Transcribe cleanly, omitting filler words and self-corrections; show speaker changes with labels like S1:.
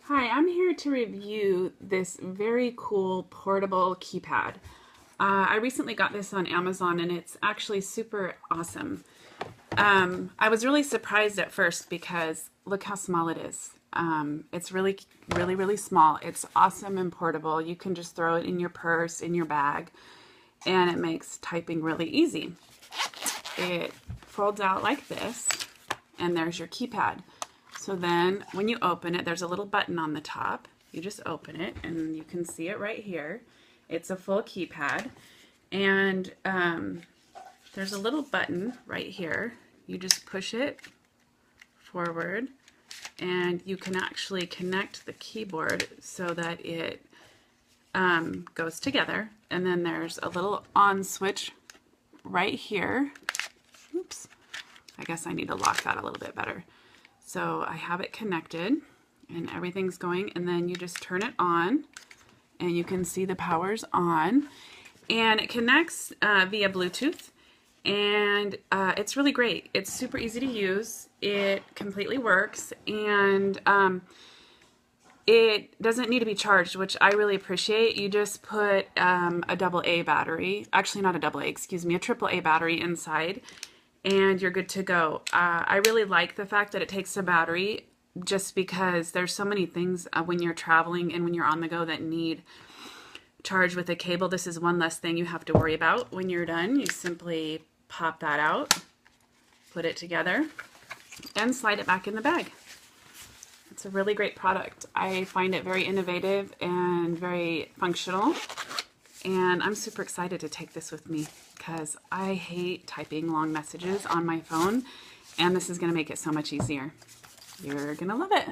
S1: Hi, I'm here to review this very cool portable keypad. I recently got this on Amazon and it's actually super awesome. I was really surprised at first because look how small it is. It's really small. It's awesome and portable. You can just throw it in your purse, in your bag, and it makes typing really easy. It folds out like this, and there's your keypad. So then when you open it, there's a little button on the top. You just open it and you can see it right here. It's a full keypad, and there's a little button right here. You just push it forward and you can actually connect the keyboard so that it goes together. And then there's a little on switch right here. Oops, I guess I need to lock that a little bit better. So I have it connected and everything's going, and then you just turn it on and you can see the power's on, and it connects via Bluetooth, and it's really great. It's super easy to use. It completely works, and it doesn't need to be charged, which I really appreciate. You just put a AA battery, actually not a AA, excuse me, a AAA battery inside, and you're good to go. I really like the fact that it takes a battery, just because there's so many things when you're traveling and when you're on the go that need charge with a cable. This is one less thing you have to worry about. When you're done, you simply pop that out, put it together, and slide it back in the bag. It's a really great product. I find it very innovative and very functional, and I'm super excited to take this with me because I hate typing long messages on my phone, and this is going to make it so much easier. You're going to love it.